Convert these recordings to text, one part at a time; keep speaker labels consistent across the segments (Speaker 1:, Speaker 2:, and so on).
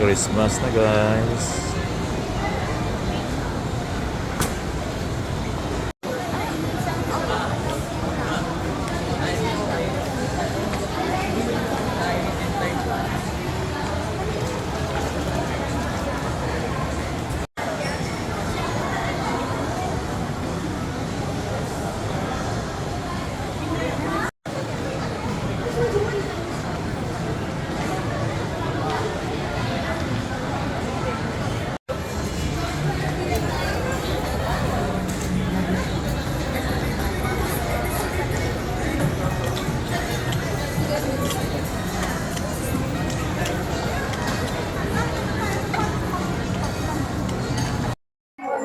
Speaker 1: Christmas na guys.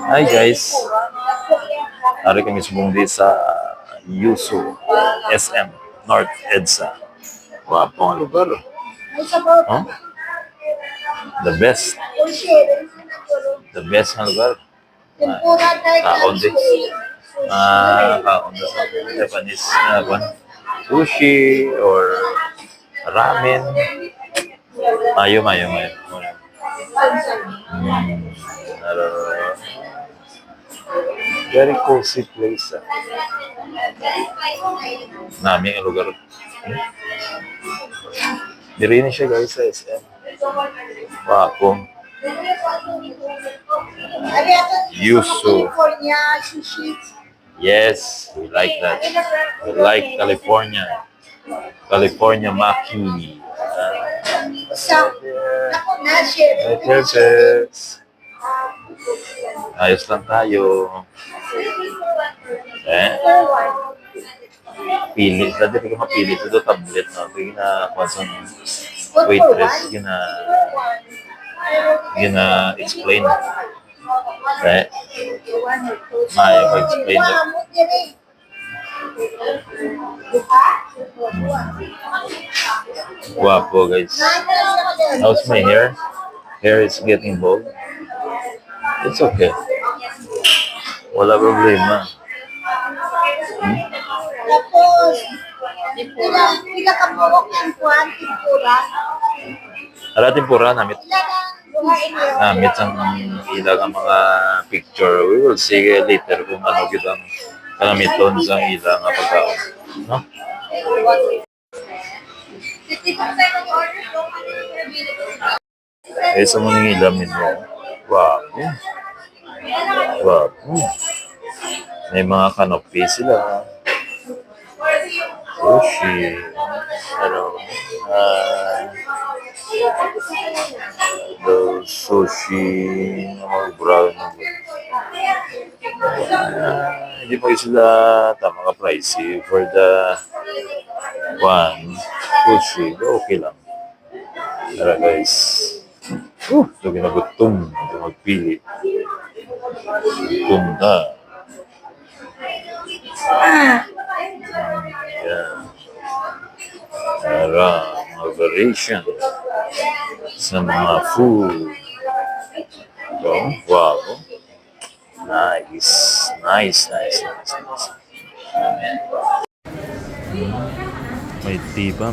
Speaker 1: Hi guys. Hari kami sumundi sa Yuso SM North EDSA. Wapo ang lugar. Huh? The best. The best ang lugar. Kaonde. Kaonde sa Japanese sushi or ramen. Mayo. Very cozy place. Namin ang lugar. Diri na siya guys sa SM. Wapo. Yuso. Yes, we like that. We like California. California Maki. Yes. Ayos lang tayo. Pili. Dati ka mapili. Ito tablet. No? Gina waitress. Gina explain. Maya explain that. Guapo guys. How's my hair? Hair is getting bald. It's okay. Wala problema.
Speaker 2: Tapos, pila ka buhok ng kuwan, tempura.
Speaker 1: Ala tempura namit. Namit ang ilang ang mga picture. We will see later kung ano kitang kalamiton sa ilang pagkaon. No? Sa mga ilam nito. Wow. Wow. May mga canopy sila. Sushi. The sushi. Brown. Hindi pa sila tama ka pricey for the one sushi. Okay lang. Tara guys. So ginagutom. Ito magpili. Gutom na. Yan. Tara, mga variation sa mga food. So, wow. Nice. May tipa.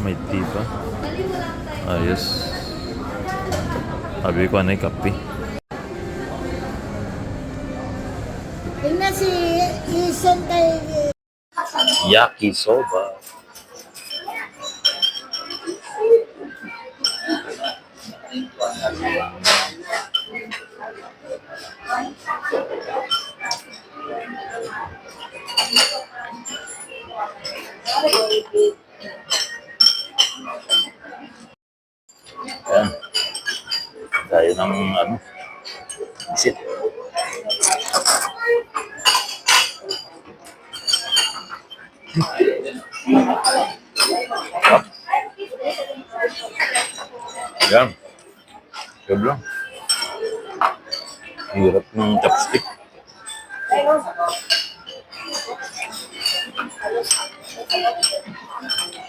Speaker 1: Ayos. Sabi ko ano yung kape.
Speaker 2: Tingnan si Isen kay
Speaker 1: Yakisoba. Ayan. Tayo ng visit. Ayan. Sobrang. Hirap ng chopstick.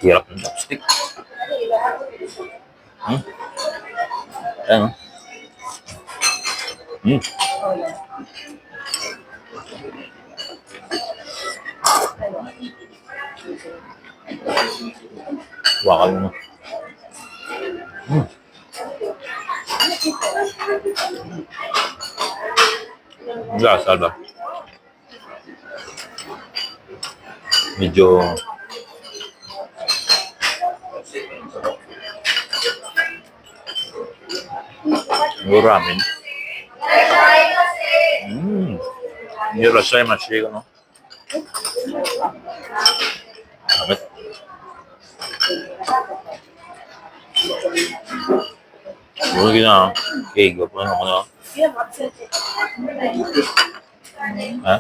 Speaker 1: Hirap ng chopstick. Ayan. Wakan mo. Ang lasa ba? Medyo yung ramen. Irashaimashii, no? Damit. Bukan gina, cake, apa na? Ha?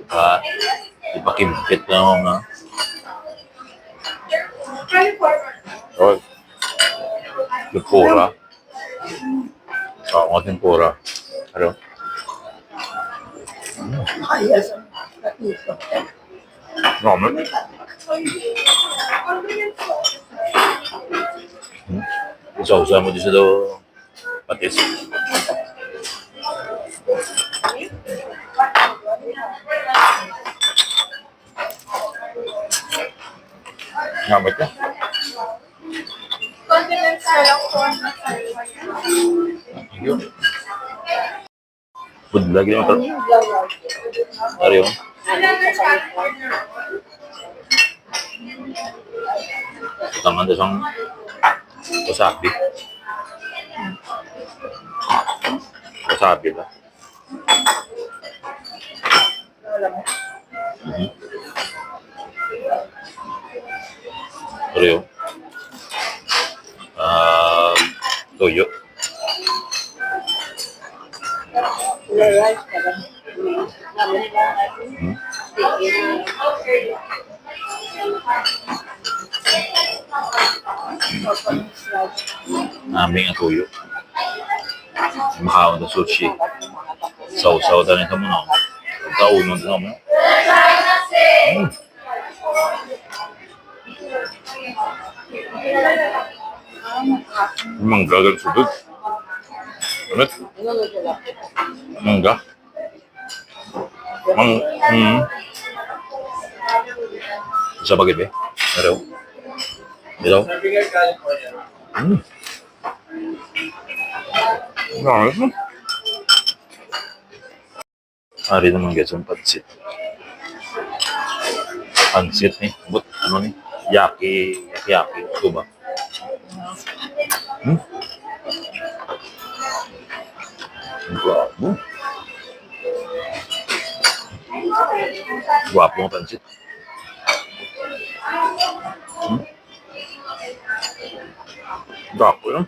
Speaker 1: Ah, ipakimpit na ako na. Oh, tempura. Tempura. Ano? Ramen. Usaw-usaw mo din sa daw patis. Ngamit ka?
Speaker 2: Condiments na lang po.
Speaker 1: Thank you. Food lagi naman ito. Ari yun. Tangan isang wasabi. Wasabi ba? Ari yun. Toyo. Aming ang tuyo. Makaon na sushi. Sausaw na rin sa muna. Kaunon din mo. Mangga gan sudut. Ulit? Mangga. Sa bagay ba? Pero? Dito? Ari naman guys yung pansit. Pansit nih. But ano nih? Yaki. Ito ba? Guwapo. Guwapo ang pansit. Guwapo yun.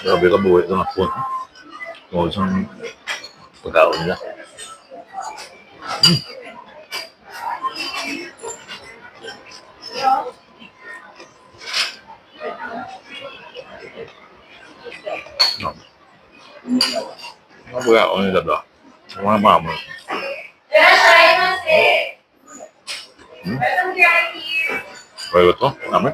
Speaker 1: Grabe ka buhay ito na po. O isang pagkaon nila. Ano pagkaon nila ba? Mga mama. Kaya ito? Namin?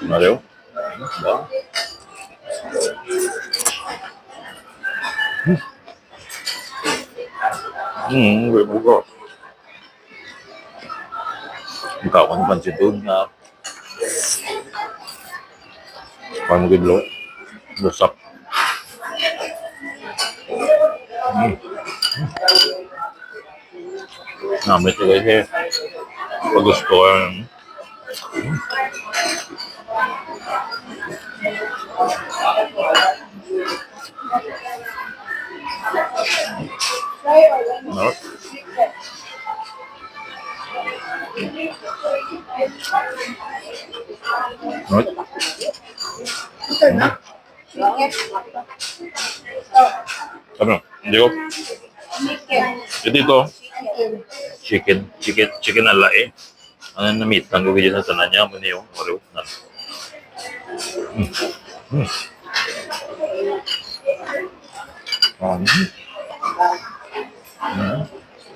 Speaker 1: Valeu? Dá. Buka. Buka ako ng pansit doon na parang gidlo. Lusap. Namit ko kasi pag gusto ko no? No?
Speaker 2: Ito na.
Speaker 1: Ano? Hindi ko. Dito. Chicken ala eh. Ano na meat? Ang gugigil na tanan niya. Muna yung oriw.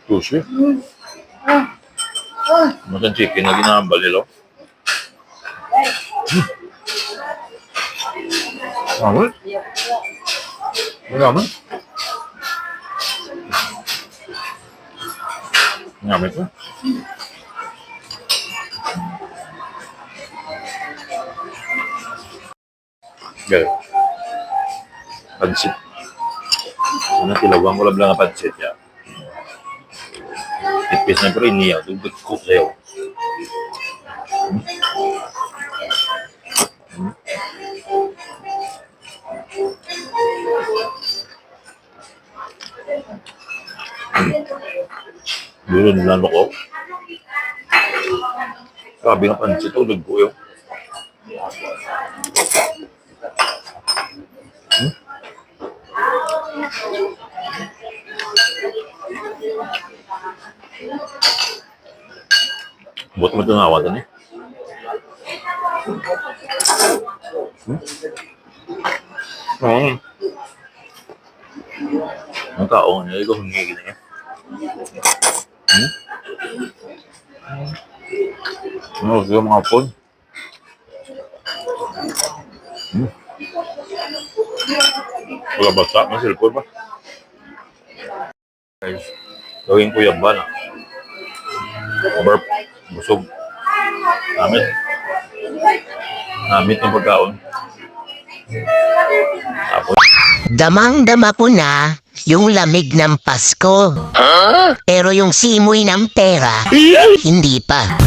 Speaker 1: Sushi. Makan chicken na ginahambal nila. Ano? Ano? Ngamen ko. Gaya. Pansit. Ano tilawang ko lang ang pansit ya. Itpis na pero iniyaw. Dugdug ko sa'yo. Duro nilano ko. Sabi nga pansit. Dugdug ko yun. Buat mo tunawa doon eh. Oo. Ang tao niya, ikaw hungigin na yan. Ano, siya mga phone. Wala basta, may cellphone ba? Guys, gawin ko yung bala. Burp, busog. Namit ng pagkaon. Tapos,
Speaker 3: Damang-dama ko na yung lamig ng Pasko. Pero yung simoy ng pera, hindi pa.